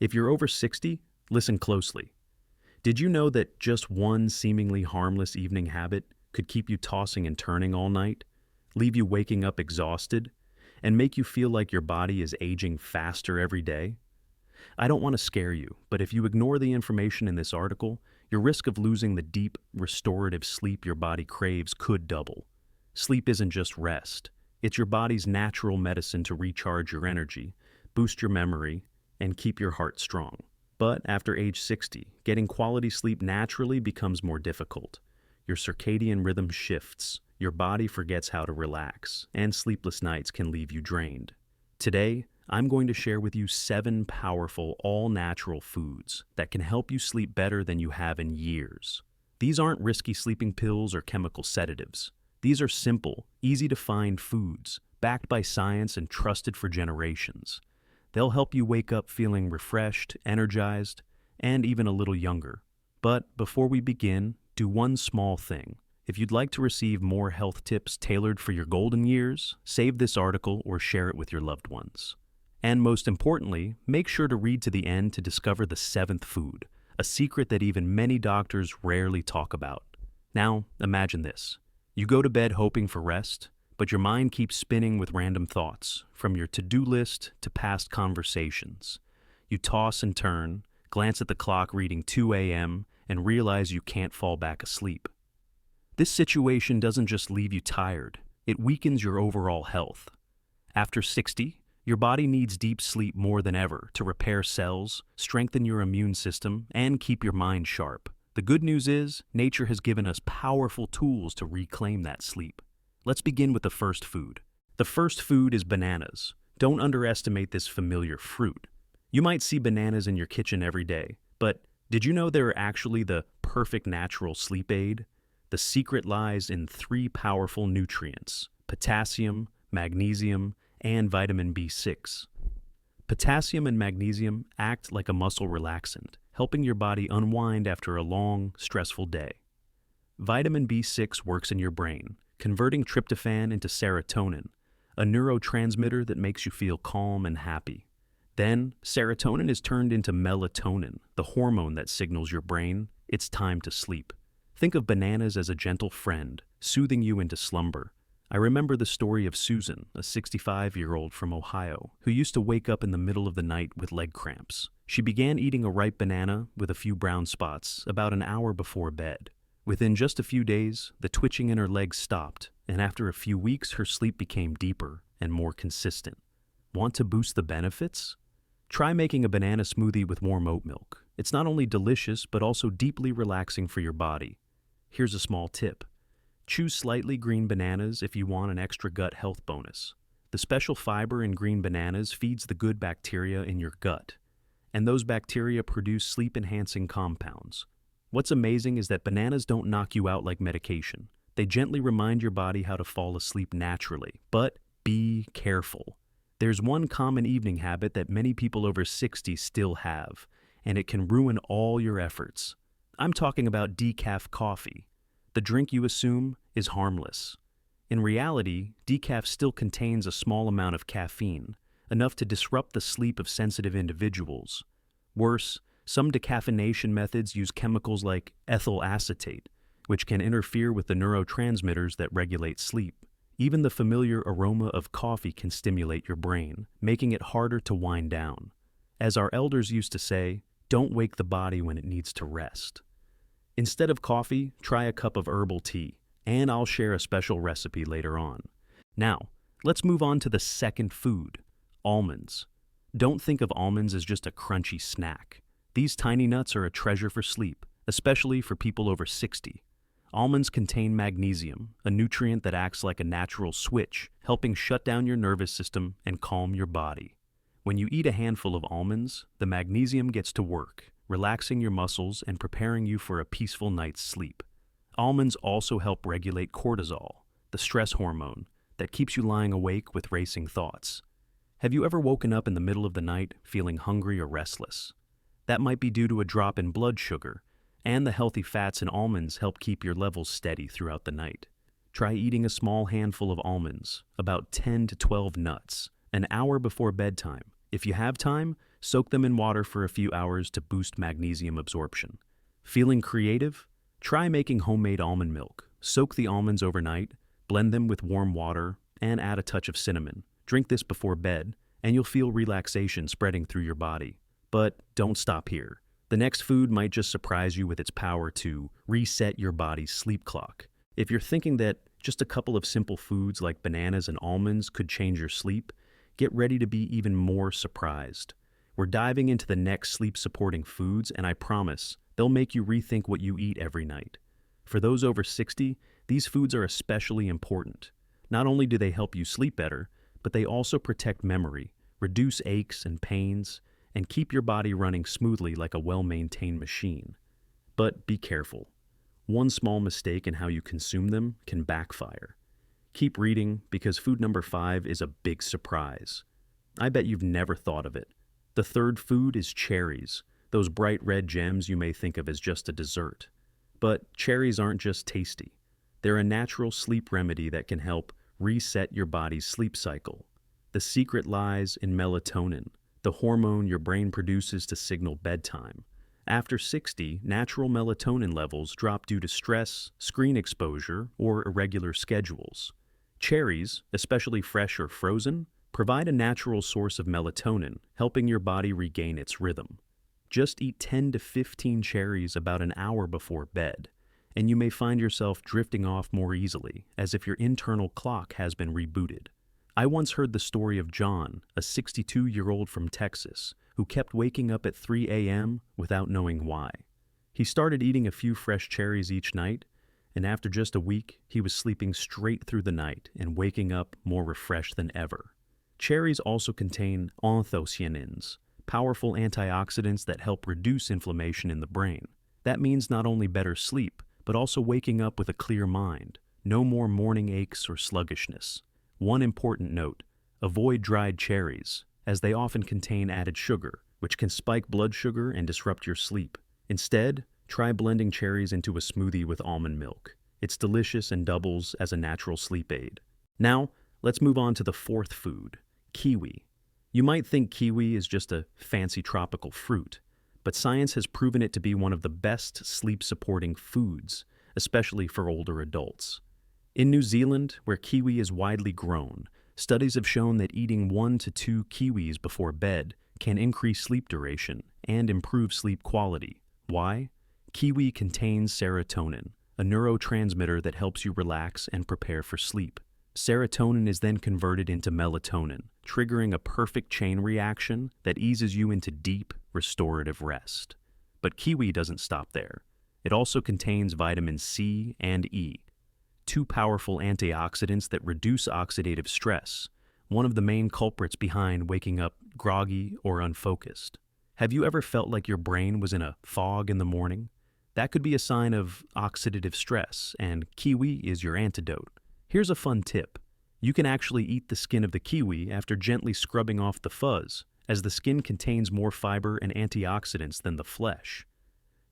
If you're over 60, listen closely. Did you know that just one seemingly harmless evening habit could keep you tossing and turning all night, leave you waking up exhausted, and make you feel like your body is aging faster every day? I don't want to scare you, but if you ignore the information in this article, your risk of losing the deep, restorative sleep your body craves could double. Sleep isn't just rest. It's your body's natural medicine to recharge your energy, boost your memory, and keep your heart strong. But after age 60, getting quality sleep naturally becomes more difficult. Your circadian rhythm shifts, your body forgets how to relax, and sleepless nights can leave you drained. Today, I'm going to share with you 7 powerful, all-natural foods that can help you sleep better than you have in years. These aren't risky sleeping pills or chemical sedatives. These are simple, easy-to-find foods, backed by science and trusted for generations. They'll help you wake up feeling refreshed, energized, and even a little younger. But before we begin, do one small thing. If you'd like to receive more health tips tailored for your golden years, save this article or share it with your loved ones. And most importantly, make sure to read to the end to discover the 7th food, a secret that even many doctors rarely talk about. Now, imagine this. You go to bed hoping for rest, but your mind keeps spinning with random thoughts, from your to-do list to past conversations. You toss and turn, glance at the clock reading 2 a.m., and realize you can't fall back asleep. This situation doesn't just leave you tired, it weakens your overall health. After 60, your body needs deep sleep more than ever to repair cells, strengthen your immune system, and keep your mind sharp. The good news is, nature has given us powerful tools to reclaim that sleep. Let's begin with the first food. The first food is bananas. Don't underestimate this familiar fruit. You might see bananas in your kitchen every day, but did you know they're actually the perfect natural sleep aid? The secret lies in 3 powerful nutrients: potassium, magnesium, and vitamin B6. Potassium and magnesium act like a muscle relaxant, helping your body unwind after a long, stressful day. Vitamin B6 works in your brain, converting tryptophan into serotonin, a neurotransmitter that makes you feel calm and happy. Then, serotonin is turned into melatonin, the hormone that signals your brain it's time to sleep. Think of bananas as a gentle friend, soothing you into slumber. I remember the story of Susan, a 65-year-old from Ohio, who used to wake up in the middle of the night with leg cramps. She began eating a ripe banana with a few brown spots about an hour before bed. Within just a few days, the twitching in her legs stopped, and after a few weeks, her sleep became deeper and more consistent. Want to boost the benefits? Try making a banana smoothie with warm oat milk. It's not only delicious, but also deeply relaxing for your body. Here's a small tip. Choose slightly green bananas if you want an extra gut health bonus. The special fiber in green bananas feeds the good bacteria in your gut, and those bacteria produce sleep-enhancing compounds. What's amazing is that bananas don't knock you out like medication. They gently remind your body how to fall asleep naturally. But be careful. There's one common evening habit that many people over 60 still have, and it can ruin all your efforts. I'm talking about decaf coffee. The drink you assume is harmless. In reality, decaf still contains a small amount of caffeine, enough to disrupt the sleep of sensitive individuals. Worse, some decaffeination methods use chemicals like ethyl acetate, which can interfere with the neurotransmitters that regulate sleep. Even the familiar aroma of coffee can stimulate your brain, making it harder to wind down. As our elders used to say, don't wake the body when it needs to rest. Instead of coffee, try a cup of herbal tea, and I'll share a special recipe later on. Now, let's move on to the second food, almonds. Don't think of almonds as just a crunchy snack. These tiny nuts are a treasure for sleep, especially for people over 60. Almonds contain magnesium, a nutrient that acts like a natural switch, helping shut down your nervous system and calm your body. When you eat a handful of almonds, the magnesium gets to work, relaxing your muscles and preparing you for a peaceful night's sleep. Almonds also help regulate cortisol, the stress hormone that keeps you lying awake with racing thoughts. Have you ever woken up in the middle of the night feeling hungry or restless? That might be due to a drop in blood sugar, and the healthy fats in almonds help keep your levels steady throughout the night. Try eating a small handful of almonds, about 10 to 12 nuts, an hour before bedtime. If you have time, Soak them in water for a few hours to boost magnesium absorption. Feeling creative? Try making homemade almond milk. Soak the almonds overnight, blend them with warm water, and add a touch of cinnamon. Drink this before bed, and you'll feel relaxation spreading through your body. But don't stop here. The next food might just surprise you with its power to reset your body's sleep clock. If you're thinking that just a couple of simple foods like bananas and almonds could change your sleep, get ready to be even more surprised. We're diving into the next sleep-supporting foods, and I promise they'll make you rethink what you eat every night. For those over 60, these foods are especially important. Not only do they help you sleep better, but they also protect memory, reduce aches and pains, and keep your body running smoothly like a well-maintained machine. But be careful. One small mistake in how you consume them can backfire. Keep reading because food number 5 is a big surprise. I bet you've never thought of it. The third food is cherries, those bright red gems you may think of as just a dessert. But cherries aren't just tasty. They're a natural sleep remedy that can help reset your body's sleep cycle. The secret lies in melatonin, the hormone your brain produces to signal bedtime. After 60, natural melatonin levels drop due to stress, screen exposure, or irregular schedules. Cherries, especially fresh or frozen, provide a natural source of melatonin, helping your body regain its rhythm. Just eat 10 to 15 cherries about an hour before bed, and you may find yourself drifting off more easily, as if your internal clock has been rebooted. I once heard the story of John, a 62-year-old from Texas, who kept waking up at 3 a.m. without knowing why. He started eating a few fresh cherries each night, and after just a week, he was sleeping straight through the night and waking up more refreshed than ever. Cherries also contain anthocyanins, powerful antioxidants that help reduce inflammation in the brain. That means not only better sleep, but also waking up with a clear mind. No more morning aches or sluggishness. One important note, avoid dried cherries, as they often contain added sugar, which can spike blood sugar and disrupt your sleep. Instead, try blending cherries into a smoothie with almond milk. It's delicious and doubles as a natural sleep aid. Now, let's move on to the fourth food, kiwi. You might think kiwi is just a fancy tropical fruit, but science has proven it to be one of the best sleep-supporting foods, especially for older adults. In New Zealand, where kiwi is widely grown, studies have shown that eating 1 to 2 kiwis before bed can increase sleep duration and improve sleep quality. Why? Kiwi contains serotonin, a neurotransmitter that helps you relax and prepare for sleep. Serotonin is then converted into melatonin, triggering a perfect chain reaction that eases you into deep, restorative rest. But kiwi doesn't stop there. It also contains vitamin C and E, two powerful antioxidants that reduce oxidative stress, one of the main culprits behind waking up groggy or unfocused. Have you ever felt like your brain was in a fog in the morning? That could be a sign of oxidative stress, and kiwi is your antidote. Here's a fun tip. You can actually eat the skin of the kiwi after gently scrubbing off the fuzz, as the skin contains more fiber and antioxidants than the flesh.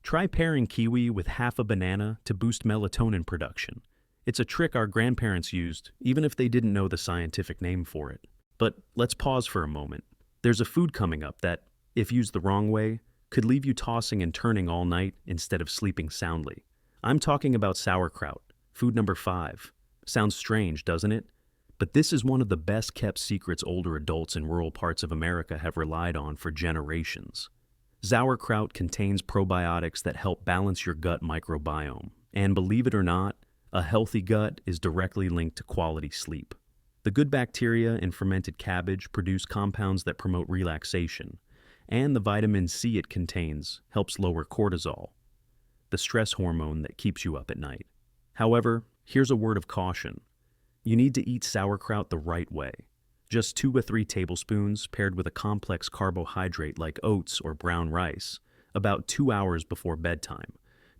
Try pairing kiwi with half a banana to boost melatonin production. It's a trick our grandparents used, even if they didn't know the scientific name for it. But let's pause for a moment. There's a food coming up that, if used the wrong way, could leave you tossing and turning all night instead of sleeping soundly. I'm talking about sauerkraut, food number 5. Sounds strange, doesn't it? But this is one of the best-kept secrets older adults in rural parts of America have relied on for generations. Sauerkraut contains probiotics that help balance your gut microbiome, and believe it or not, a healthy gut is directly linked to quality sleep. The good bacteria in fermented cabbage produce compounds that promote relaxation, and the vitamin C it contains helps lower cortisol, the stress hormone that keeps you up at night. However, here's a word of caution. You need to eat sauerkraut the right way. Just 2 or 3 tablespoons paired with a complex carbohydrate like oats or brown rice, about 2 hours before bedtime.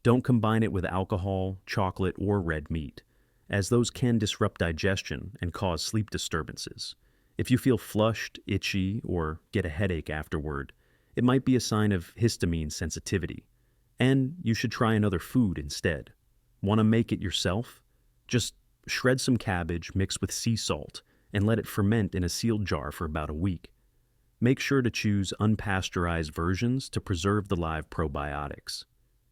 Don't combine it with alcohol, chocolate, or red meat, as those can disrupt digestion and cause sleep disturbances. If you feel flushed, itchy, or get a headache afterward, it might be a sign of histamine sensitivity. And you should try another food instead. Want to make it yourself? Just shred some cabbage mixed with sea salt and let it ferment in a sealed jar for about a week. Make sure to choose unpasteurized versions to preserve the live probiotics.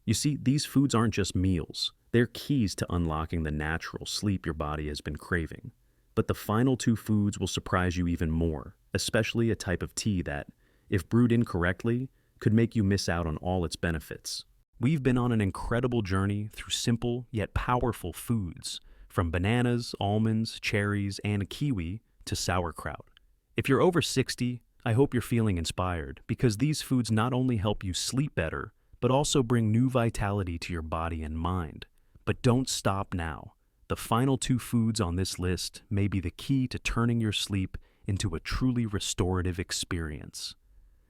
You see, these foods aren't just meals, they're keys to unlocking the natural sleep your body has been craving. But the final two foods will surprise you even more, especially a type of tea that, if brewed incorrectly, could make you miss out on all its benefits. We've been on an incredible journey through simple yet powerful foods, from bananas, almonds, cherries, and kiwi to sauerkraut. If you're over 60, I hope you're feeling inspired because these foods not only help you sleep better, but also bring new vitality to your body and mind. But don't stop now. The final two foods on this list may be the key to turning your sleep into a truly restorative experience.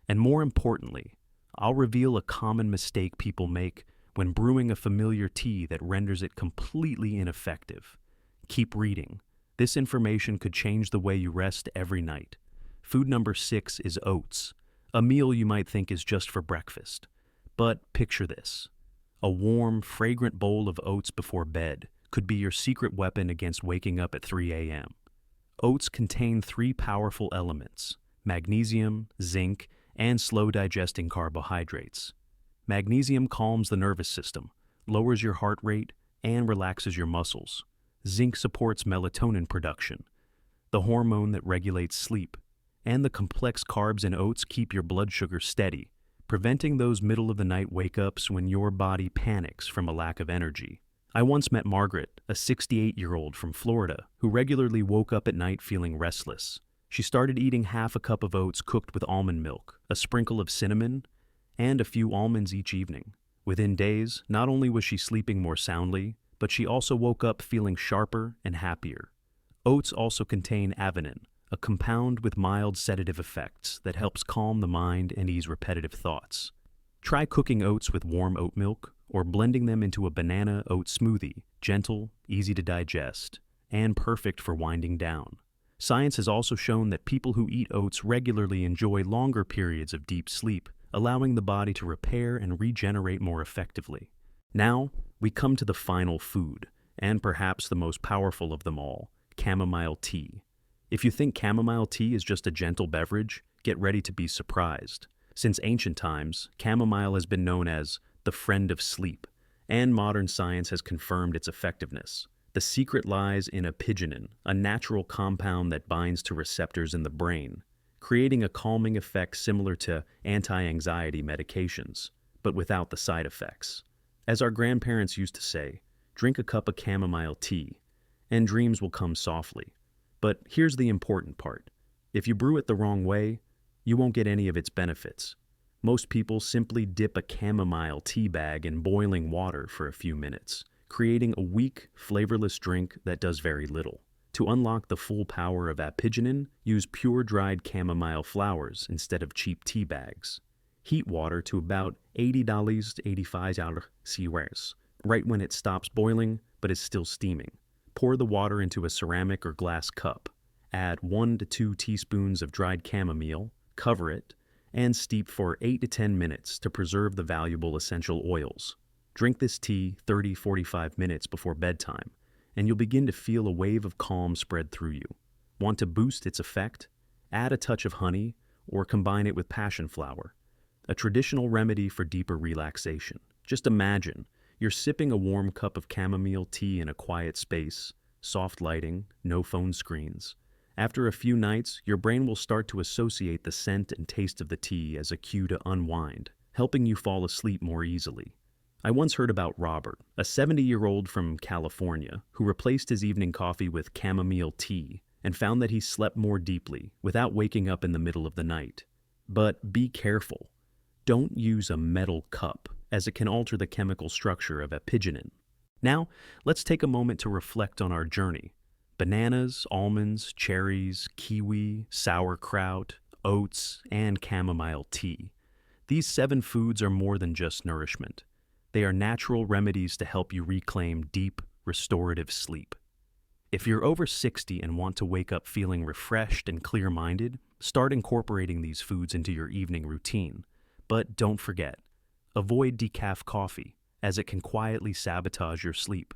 And more importantly, I'll reveal a common mistake people make when brewing a familiar tea that renders it completely ineffective. Keep reading. This information could change the way you rest every night. Food number 6 is oats, a meal you might think is just for breakfast. But picture this. A warm, fragrant bowl of oats before bed could be your secret weapon against waking up at 3 a.m. Oats contain 3 powerful elements: magnesium, zinc, and slow-digesting carbohydrates. Magnesium calms the nervous system, lowers your heart rate, and relaxes your muscles. Zinc supports melatonin production, the hormone that regulates sleep. And the complex carbs in oats keep your blood sugar steady, preventing those middle-of-the-night wake-ups when your body panics from a lack of energy. I once met Margaret, a 68-year-old from Florida, who regularly woke up at night feeling restless. She started eating half a cup of oats cooked with almond milk, a sprinkle of cinnamon, and a few almonds each evening. Within days, not only was she sleeping more soundly, but she also woke up feeling sharper and happier. Oats also contain avenin, a compound with mild sedative effects that helps calm the mind and ease repetitive thoughts. Try cooking oats with warm oat milk or blending them into a banana oat smoothie, gentle, easy to digest, and perfect for winding down. Science has also shown that people who eat oats regularly enjoy longer periods of deep sleep, allowing the body to repair and regenerate more effectively. Now, we come to the final food, and perhaps the most powerful of them all, chamomile tea. If you think chamomile tea is just a gentle beverage, get ready to be surprised. Since ancient times, chamomile has been known as the friend of sleep, and modern science has confirmed its effectiveness. The secret lies in apigenin, a natural compound that binds to receptors in the brain, creating a calming effect similar to anti-anxiety medications, but without the side effects. As our grandparents used to say, drink a cup of chamomile tea, and dreams will come softly. But here's the important part. If you brew it the wrong way, you won't get any of its benefits. Most people simply dip a chamomile tea bag in boiling water for a few minutes, creating a weak, flavorless drink that does very little. To unlock the full power of apigenin, use pure dried chamomile flowers instead of cheap tea bags. Heat water to about 80 to 85 Celsius, right when it stops boiling but is still steaming. Pour the water into a ceramic or glass cup. Add 1 to 2 teaspoons of dried chamomile, cover it, and steep for 8 to 10 minutes to preserve the valuable essential oils. Drink this tea 30-45 minutes before bedtime, and you'll begin to feel a wave of calm spread through you. Want to boost its effect? Add a touch of honey or combine it with passion flower, a traditional remedy for deeper relaxation. Just imagine you're sipping a warm cup of chamomile tea in a quiet space, soft lighting, no phone screens. After a few nights, your brain will start to associate the scent and taste of the tea as a cue to unwind, helping you fall asleep more easily. I once heard about Robert, a 70-year-old from California, who replaced his evening coffee with chamomile tea and found that he slept more deeply without waking up in the middle of the night. But be careful. Don't use a metal cup, as it can alter the chemical structure of apigenin. Now, let's take a moment to reflect on our journey. Bananas, almonds, cherries, kiwi, sauerkraut, oats, and chamomile tea. These 7 foods are more than just nourishment. They are natural remedies to help you reclaim deep, restorative sleep. If you're over 60 and want to wake up feeling refreshed and clear-minded, start incorporating these foods into your evening routine. But don't forget, avoid decaf coffee, as it can quietly sabotage your sleep.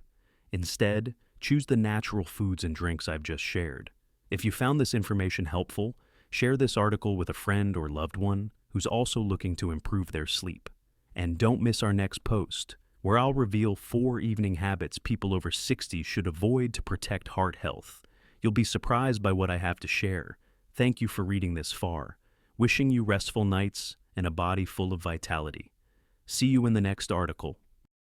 Instead, choose the natural foods and drinks I've just shared. If you found this information helpful, Share this article with a friend or loved one who's also looking to improve their sleep. And don't miss our next post, where I'll reveal 4 evening habits people over 60 should avoid to protect heart health. You'll be surprised by what I have to share. Thank you for reading this far. Wishing you restful nights and a body full of vitality. See you in the next article.